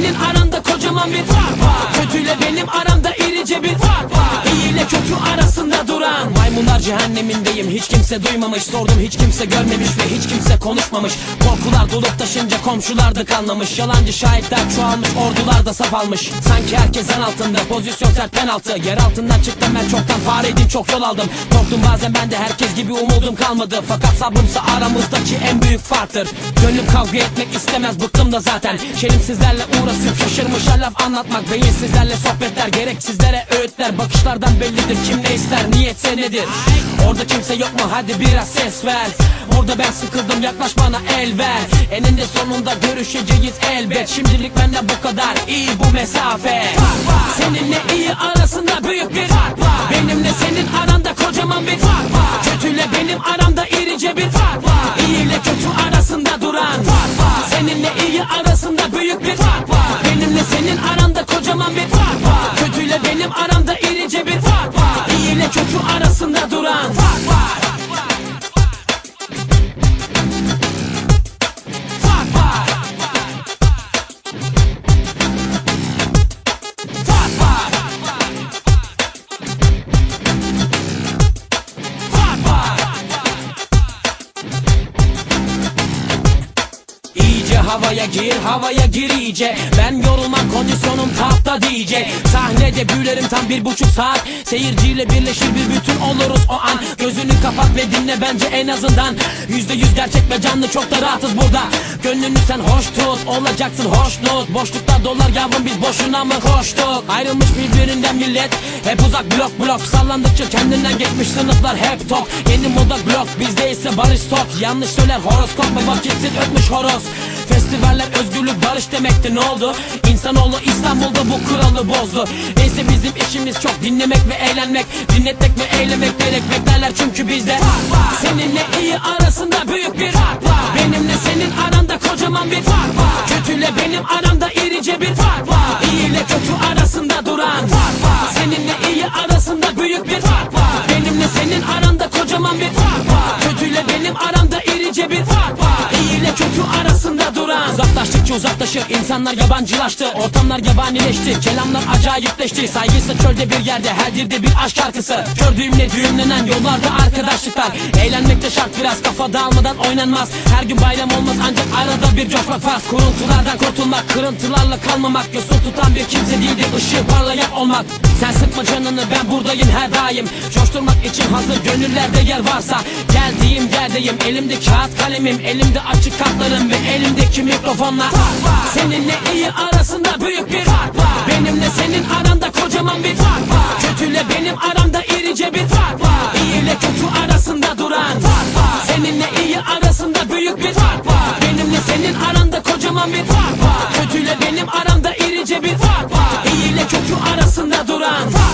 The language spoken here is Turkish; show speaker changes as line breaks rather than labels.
senin aranda kocaman bir fark var. Kötüyle benim aramda irice bir fark var. İyi ile kötü arasında duran. Maymunlar cehennemindeyim, hiç kimse duymamış. Sordum, hiç kimse görmemiş ve hiç kimse konuşmamış. Korkular dolup taşınca komşular da kanlamış. Yalancı şahitler çoğalmış, ordular da saf almış. Sanki herkes en altında, pozisyon sert penaltı. Yer altından çıktım ben çoktan, fareydim çok yol aldım. Korktum bazen ben de, herkes gibi umudum kalmadı. Fakat sabrımsa aramızdaki en büyük farktır. Gönlüm kavga etmek istemez, bıktım da zaten. Şerimsizlerle uğraşıp şaşırmış laf anlatmak. Beyinsizlerle sohbetler, gereksizlere öğütler. Bakışlardan bellidir kim ne ister, niyetse nedir. Orada kimse yok mu, hadi biraz ses ver. Orada ben sıkıldım, yaklaş bana el ver. Eninde sonunda görüşeceğiz elbet. Şimdilik benden bu kadar, iyi bu mesafe. Seninle iyi arasında büyük bir fark var. Benimle senin aranda kocaman bir fark var. Kötüyle benim aramda irice bir fark var. İyi ile kötü arasında duran fark var. Seninle iyi arasında büyük bir fark var. Benimle senin aranda kocaman bir fark var. Kötüyle benim aramda irice bir fark var. İyi ile kötü arasında duran fark var. Havaya gir iyice. Ben yorulmam, kondisyonum tapta diyecek. Sahnede büyülerim tam 1,5 saat. Seyirciyle birleşir bir bütün oluruz o an. Gözünü kapat ve dinle bence en azından. %100 gerçek ve canlı, çok da rahatız burada. Gönlünü sen hoş tut, olacaksın hoşnut. Boşlukta dolar yavrum, biz boşuna mı koştuk? Ayrılmış birbirinden millet, hep uzak blok. Sallandıkça kendinden geçmiş sınıflar hep tok. Yeni moda blok, bizde ise barış tok. Yanlış söyler horoskop ve vakitsiz ötmüş horoz. Festivaller özgürlük barış demekti, ne oldu? İnsanoğlu İstanbul'da bu kuralı bozdu. Neyse bizim işimiz çok dinlemek ve eğlenmek. Dinletmek ve eylemek gerek, beklerler çünkü bizde seninle iyi arasında büyük bir fark var. Benimle senin aranda kocaman bir fark var. Kötüyle benim aramda irice bir fark var. İyi ile kötü arasında duran fark var. Seninle iyi arasında büyük bir fark var. Benimle senin aranda kocaman bir fark var. Kötüyle benim aramda irice bir fark var. İyi ile kötü arasında duran. Uzaklaştıkça uzaklaşır, insanlar yabancılaştı. Ortamlar yabanileşti, kelamlar acayipleşti. Saygıysa çölde bir yerde, her dilde bir aşk şarkısı. Kör düğümle düğümlenen yollarda arkadaşlıklar. Eğlenmek de şart, biraz kafa dağılmadan oynanmaz. Her gün bayram olmaz, ancak arada bir coşmak farz. Kuruntulardan kurtulmak, kırıntılarla kalmamak. Yosun tutan bir kimse değildi, ışığı parlayan olmak. Sen sıkma canını, ben buradayım her daim. Coşturmak için hazır gönüllerde yer varsa. Geldiğim yerdeyim, elimde kağıt kalemim. Elimde açık kartlarım ve elimdeki mikrofonla. Seninle iyi arasında büyük bir fark var. Benimle senin aranda kocaman bir fark var. Kötüyle benim aramda irice bir fark var. İyi ile kötü arasında duran fark var. Seninle iyi arasında büyük bir fark var. Benimle senin aranda kocaman bir fark var. Kötüyle benim aramda irice bir fark var. İyi ile kötü arasında duran fark var.